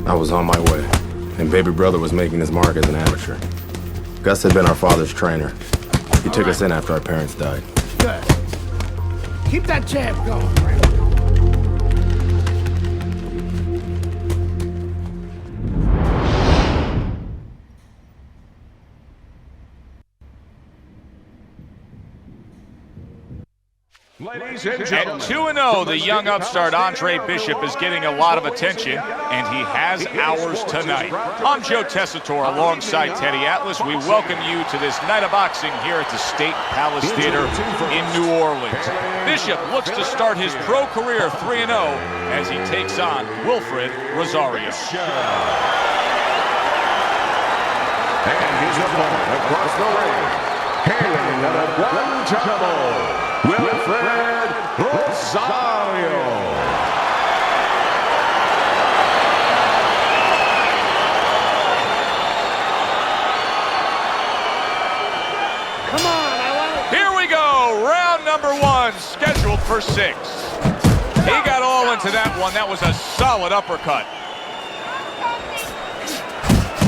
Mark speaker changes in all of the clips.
Speaker 1: I was on my way, and baby brother was making his mark as an amateur. Gus had been our father's trainer. He took us in after our parents died.
Speaker 2: Good. Keep that jab going.
Speaker 3: Ladies and gentlemen, at 2-0, the young upstart Andre Bishop is getting a lot of attention, and he has ours tonight. I'm Joe Tessitore alongside Teddy Atlas. We welcome you to this night of boxing here at the State Palace Theater in New Orleans. Bishop looks to start his pro career 3-0 as he takes on Wilfred Rosario.
Speaker 4: And his opponent across the ring, hailing out of Guantanamo, Wilfred Rosario.
Speaker 2: Come on,
Speaker 3: here we go, round number 1, scheduled for 6. He got all into that one. That was a solid uppercut.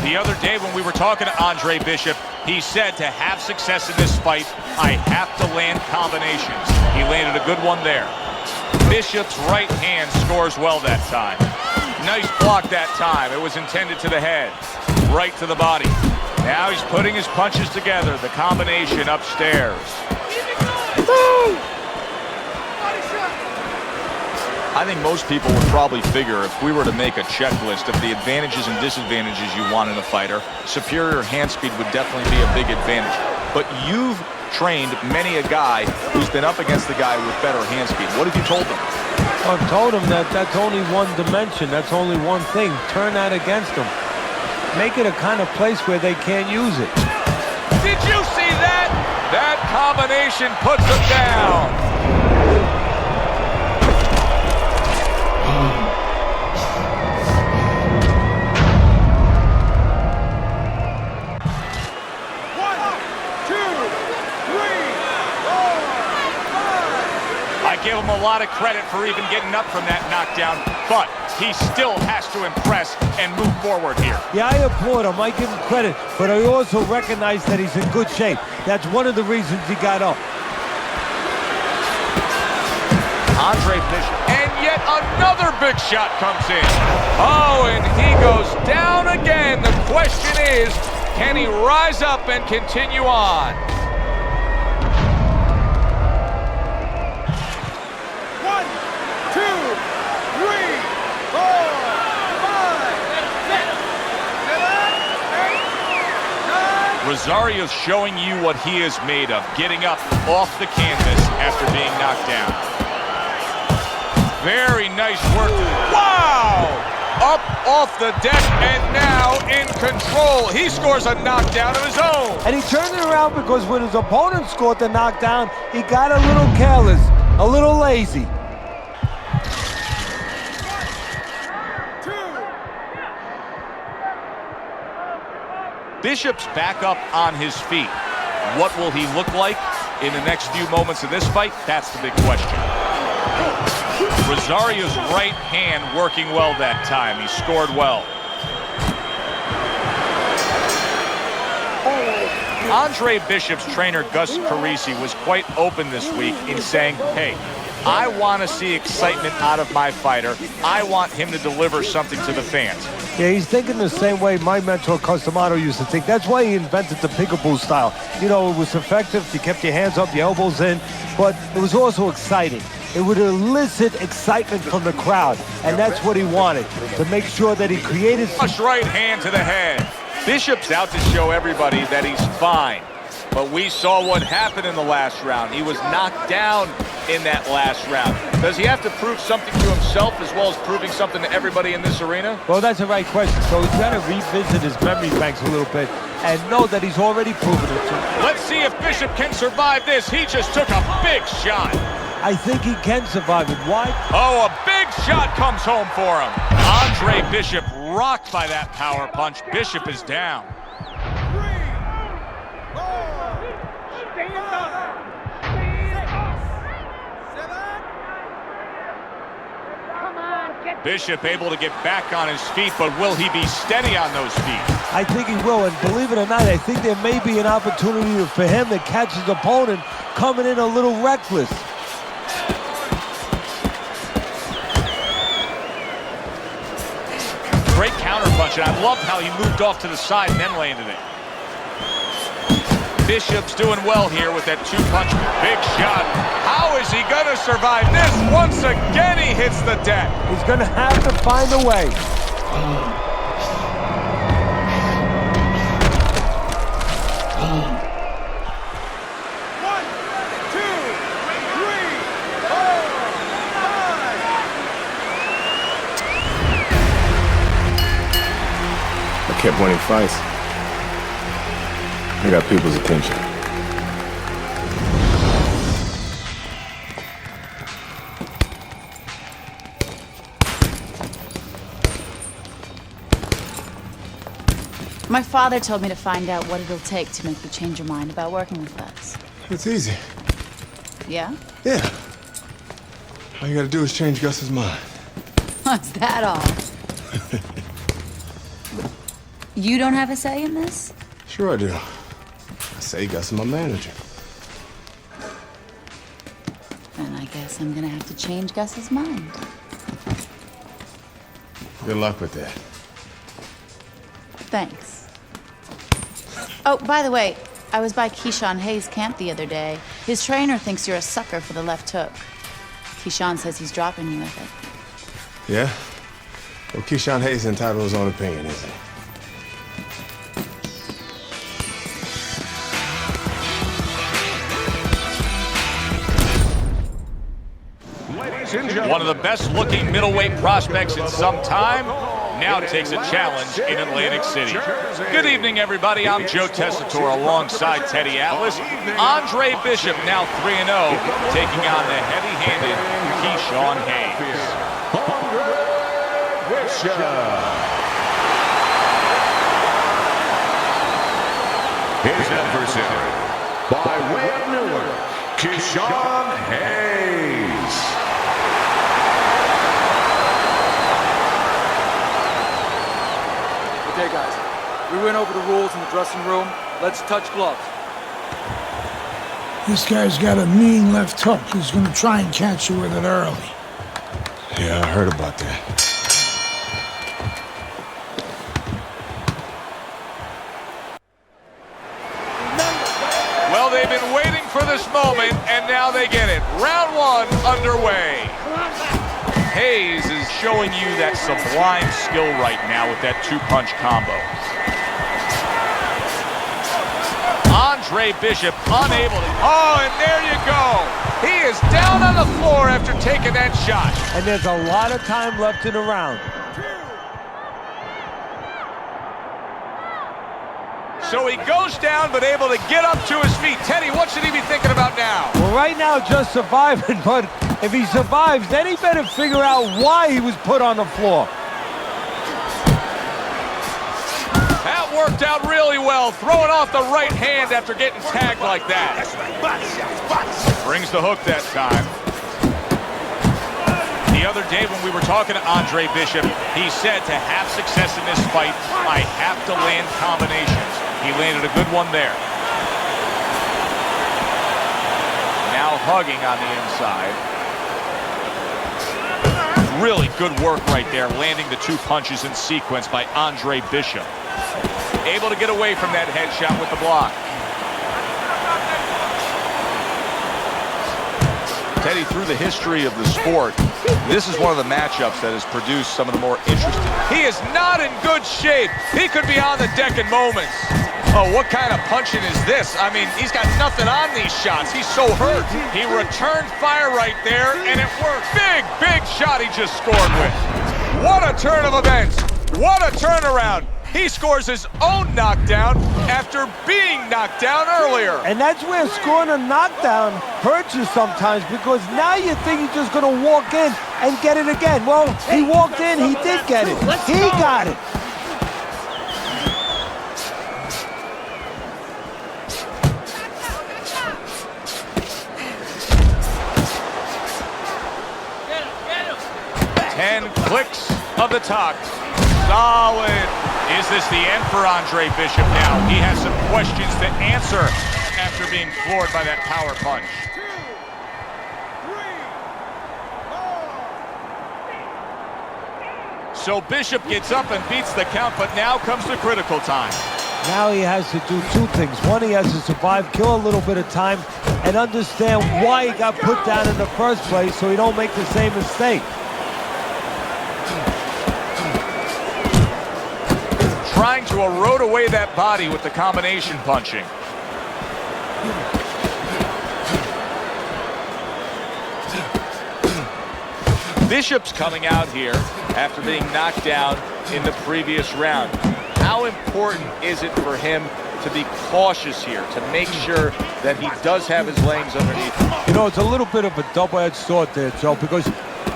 Speaker 3: The other day when we were talking to Andre Bishop, he said to have success in this fight, I have to land combinations. He landed a good one there. Bishop's right hand scores well that time. Nice block that time. It was intended to the head, right to the body. Now he's putting his punches together, the combination upstairs. I think most people would probably figure if we were to make a checklist of the advantages and disadvantages you want in a fighter, superior hand speed would definitely be a big advantage. But you've trained many a guy who's been up against the guy with better hand speed. What have you told them?
Speaker 5: I've told them that that's only one dimension. That's only one thing. Turn that against them. Make it a kind of place where they can't use it.
Speaker 3: Did you see that? That combination puts them down. I give him a lot of credit for even getting up from that knockdown, but he still has to impress and move forward here.
Speaker 5: Yeah, I applaud him. I give him credit, but I also recognize that he's in good shape. That's one of the reasons he got up.
Speaker 3: Andre Bishop, and yet another big shot comes in. Oh, and he goes down again. The question is, can he rise up and continue on? Rosario's showing you what he is made of, getting up off the canvas after being knocked down. Very nice work. Wow! Up off the deck and now in control. He scores a knockdown of his own.
Speaker 5: And he turned it around because when his opponent scored the knockdown, he got a little careless, a little lazy.
Speaker 3: Bishop's back up on his feet. What will he look like in the next few moments of this fight? That's the big question. Rosario's right hand working well that time. He scored well. Andre Bishop's trainer, Gus Carisi, was quite open this week in saying, hey, I want to see excitement out of my fighter. I want him to deliver something to the fans.
Speaker 5: Yeah, he's thinking the same way my mentor Costamato used to think. That's why he invented the peekaboo style. You know, it was effective. You kept your hands up, your elbows in, but it was also exciting. It would elicit excitement from the crowd, and that's what he wanted, to make sure that he created...
Speaker 3: Flush right hand to the head. Bishop's out to show everybody that he's fine. But we saw what happened in the last round. He was knocked down in that last round. Does he have to prove something to himself as well as proving something to everybody in this arena?
Speaker 5: Well, that's the right question. So he's got to revisit his memory banks a little bit and know that he's already proven it to him.
Speaker 3: Let's see if Bishop can survive this. He just took a big shot.
Speaker 5: I think he can survive it. Why?
Speaker 3: Oh, a big shot comes home for him. Andre Bishop rocked by that power punch. Bishop is down. Bishop able to get back on his feet, but will he be steady on those feet?
Speaker 5: I think he will, and believe it or not, I think there may be an opportunity for him to catch his opponent coming in a little reckless.
Speaker 3: Great counterpunch, and I loved how he moved off to the side and then landed it. Bishop's doing well here with that two-punch. Big shot. How is he going to survive this? Once again, he hits the deck.
Speaker 5: He's going to have to find a way.
Speaker 2: One, two, three, four, five.
Speaker 1: I kept winning fights. I got people's attention.
Speaker 6: My father told me to find out what it'll take to make you change your mind about working with us.
Speaker 7: It's easy.
Speaker 6: Yeah?
Speaker 7: Yeah. All you gotta do is change Gus's mind.
Speaker 6: What's that all? You don't have a say in this?
Speaker 7: Sure I do. I say Gus is my manager.
Speaker 6: Then I guess I'm gonna have to change Gus's mind.
Speaker 7: Good luck with that.
Speaker 6: Thanks. Oh, by the way, I was by Keyshawn Hayes' camp the other day. His trainer thinks you're a sucker for the left hook. Keyshawn says he's dropping you with it.
Speaker 7: Yeah? Well, Keyshawn Hayes is entitled to his own opinion, isn't he?
Speaker 3: One of the best-looking middleweight prospects in some time now takes a challenge in Atlantic City. Good evening, everybody. I'm Joe Tessitore alongside Teddy Atlas. Andre Bishop, now 3-0, taking on the heavy-handed Keyshawn Hayes.
Speaker 4: Bishop. His adversary, by way of Newark, Keyshawn Hayes.
Speaker 8: Okay, guys, we went over the rules in the dressing room. Let's touch gloves.
Speaker 2: This guy's got a mean left hook. He's gonna try and catch you with it early.
Speaker 7: Yeah, I heard about that.
Speaker 3: Well, they've been waiting for this moment, and now they get it. Round one underway. Hayes is showing you that sublime skill right now with that two-punch combo. Andre Bishop unable to... Oh, and there you go. He is down on the floor after taking that shot.
Speaker 5: And there's a lot of time left in the round.
Speaker 3: So he goes down, but able to get up to his feet. Teddy, what should he be thinking about now?
Speaker 5: Well, right now, just surviving, but if he survives, then he better figure out why he was put on the floor.
Speaker 3: That worked out really well, throwing off the right hand after getting tagged like that. Brings the hook that time. The other day when we were talking to Andre Bishop, he said to have success in this fight, I have to land combinations. He landed a good one there. Now hugging on the inside. Really good work right there, landing the two punches in sequence by Andre Bishop. Able to get away from that headshot with the block. Teddy, through the history of the sport, this is one of the matchups that has produced some of the more interesting. He is not in good shape. He could be on the deck in moments. Oh, what kind of punching is this? I mean, he's got nothing on these shots. He's so hurt. He returned fire right there, and it worked. Big, big shot he just scored with. What a turn of events. What a turnaround. He scores his own knockdown after being knocked down earlier.
Speaker 5: And that's where scoring a knockdown hurts you sometimes, because now you think he's just going to walk in and get it again. Well, he walked in, he did get it. He got it.
Speaker 3: Clicks of the tuck. Solid. Is this the end for Andre Bishop now? He has some questions to answer after being floored by that power punch. So Bishop gets up and beats the count, but now comes the critical time.
Speaker 5: Now he has to do two things. One, he has to survive, kill a little bit of time, and understand why he got put down in the first place so he don't make the same mistake.
Speaker 3: Trying to erode away that body with the combination punching. Bishop's coming out here after being knocked down in the previous round. How important is it for him to be cautious here, to make sure that he does have his legs underneath him?
Speaker 5: You know, it's a little bit of a double-edged sword there, Joe, because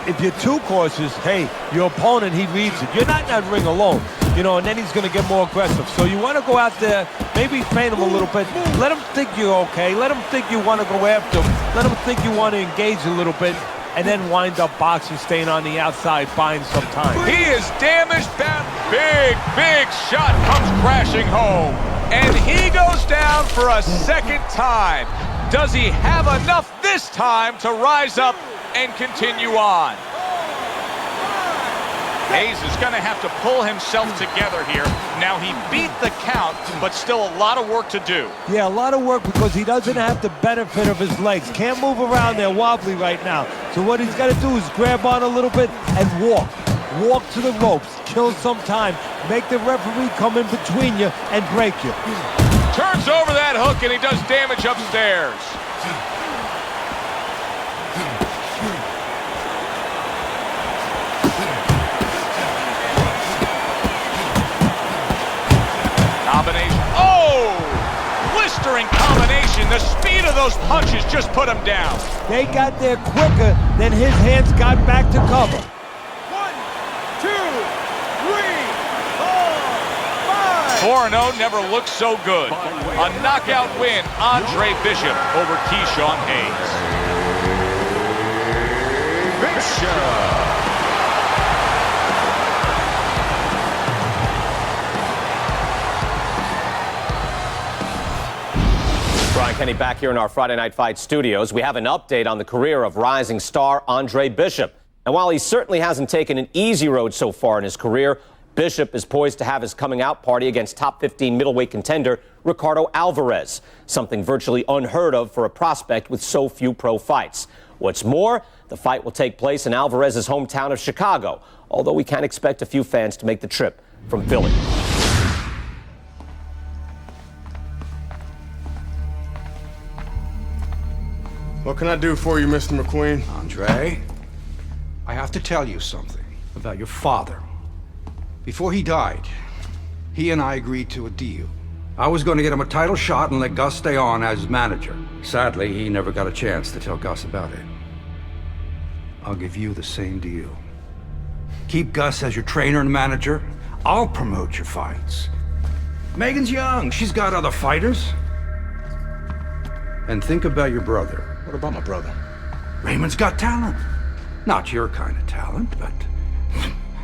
Speaker 5: if you're too cautious, hey, your opponent, he reads it. You're not in that ring alone, you know, and then he's going to get more aggressive. So you want to go out there, maybe feint him a little bit. Let him think you're okay. Let him think you want to go after him. Let him think you want to engage a little bit, and then wind up boxing, staying on the outside, buying some time.
Speaker 3: He is damaged. That big shot comes crashing home. And he goes down for a second time. Does he have enough this time to rise up and continue on? Hayes is going to have to pull himself together here. Now he beat the count, but still a lot of work to do.
Speaker 5: Yeah, a lot of work because he doesn't have the benefit of his legs. Can't move around there wobbly right now. So what he's got to do is grab on a little bit and walk. Walk to the ropes, kill some time, make the referee come in between you and break you.
Speaker 3: Turns over that hook and he does damage upstairs. Combination. Oh! Blistering combination. The speed of those punches just put him down.
Speaker 5: They got there quicker than his hands got back to cover.
Speaker 3: 4-0 never looked so good. A knockout win, Andre Bishop over Keyshawn Hayes.
Speaker 4: Bishop.
Speaker 9: Brian Kenny back here in our Friday Night Fight studios. We have an update on the career of rising star Andre Bishop. And while he certainly hasn't taken an easy road so far in his career, Bishop is poised to have his coming out party against top 15 middleweight contender Ricardo Alvarez, something virtually unheard of for a prospect with so few pro fights. What's more, the fight will take place in Alvarez's hometown of Chicago, although we can expect a few fans to make the trip from Philly.
Speaker 1: What can I do for you, Mr. McQueen?
Speaker 10: Andre, I have to tell you something about your father. Before he died, he and I agreed to a deal. I was going to get him a title shot and let Gus stay on as manager. Sadly, he never got a chance to tell Gus about it. I'll give you the same deal. Keep Gus as your trainer and manager. I'll promote your fights. Megan's young. She's got other fighters. And think about your brother.
Speaker 1: What about my brother?
Speaker 10: Raymond's got talent. Not your kind of talent, but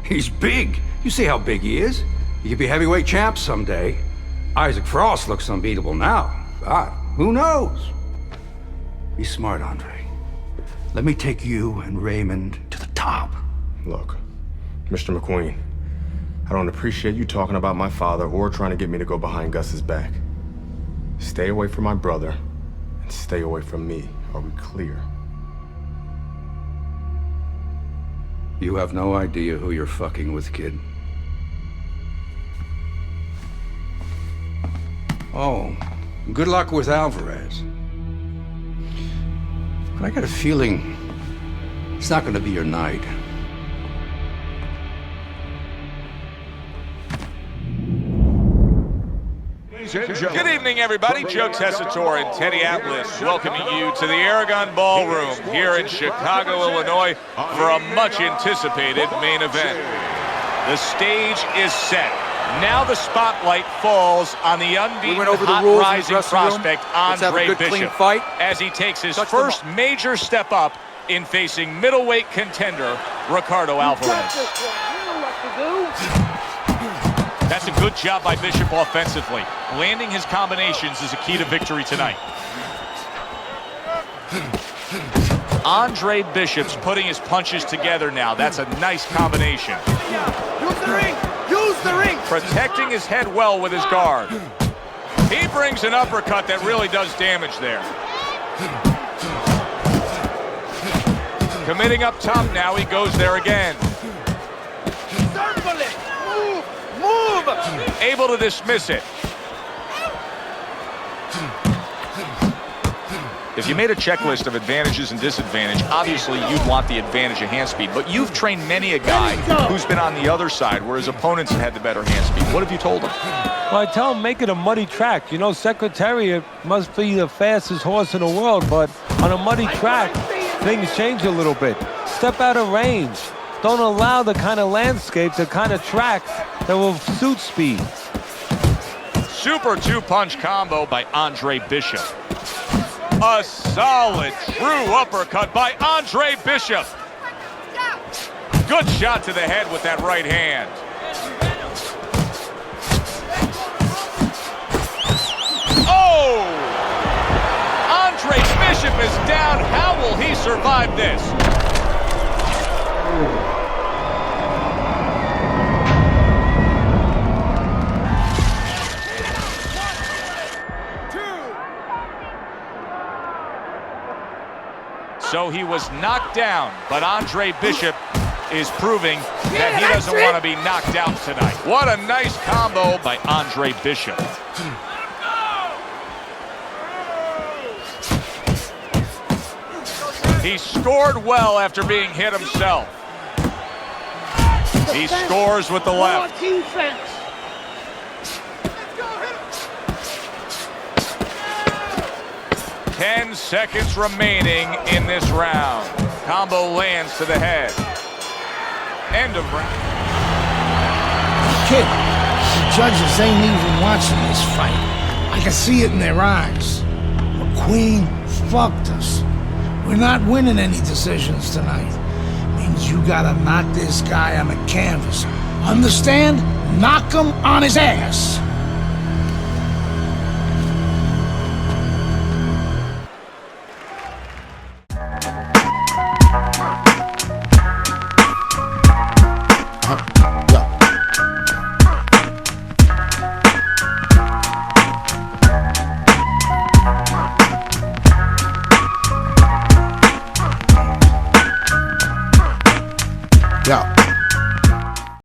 Speaker 10: he's big. You see how big he is. He could be heavyweight champ someday. Isaac Frost looks unbeatable now. God, who knows? Be smart, Andre. Let me take you and Raymond to the top.
Speaker 1: Look, Mr. McQueen, I don't appreciate you talking about my father or trying to get me to go behind Gus's back. Stay away from my brother and stay away from me. Are we clear?
Speaker 10: You have no idea who you're fucking with, kid. Oh, good luck with Alvarez. But I got a feeling it's not going to be your night.
Speaker 3: Good evening, everybody. Joe Tessitore and Teddy Atlas welcoming you to the Aragon Ballroom here in Chicago, Illinois for a much-anticipated main event. The stage is set. Now the spotlight falls on the unbeaten, hot-rising prospect Andre Bishop as he takes his first major step up in facing middleweight contender Ricardo Alvarez. That's a good job by Bishop offensively. Landing his combinations is a key to victory tonight. Andre Bishop's putting his punches together now. That's a nice combination.
Speaker 4: Use the ring! Use the ring!
Speaker 3: Protecting his head well with his guard. He brings an uppercut that really does damage there. Committing up top now, he goes there again.
Speaker 4: Circle it! Move! Move!
Speaker 3: Able to dismiss it. If you made a checklist of advantages and disadvantage, obviously you'd want the advantage of hand speed. But you've trained many a guy who's been on the other side where his opponents have had the better hand speed. What have you told him?
Speaker 5: Well, I tell him make it a muddy track. You know, Secretariat must be the fastest horse in the world, but on a muddy track, things change a little bit. Step out of range. Don't allow the kind of landscape, the kind of tracks that will suit speed.
Speaker 3: Super two-punch combo by Andre Bishop. A solid, true uppercut by Andre Bishop. Good shot to the head with that right hand. Oh! Andre Bishop is down. How will he survive this? So he was knocked down, but Andre Bishop is proving that he doesn't want to be knocked out tonight. What a nice combo by Andre Bishop. He scored well after being hit himself. He scores with the left. 10 seconds remaining in this round. Combo lands to the head. End of round.
Speaker 2: Kid, the judges ain't even watching this fight. I can see it in their eyes. McQueen fucked us. We're not winning any decisions tonight. Means you gotta knock this guy on the canvas. Understand? Knock him on his ass.
Speaker 11: Yeah.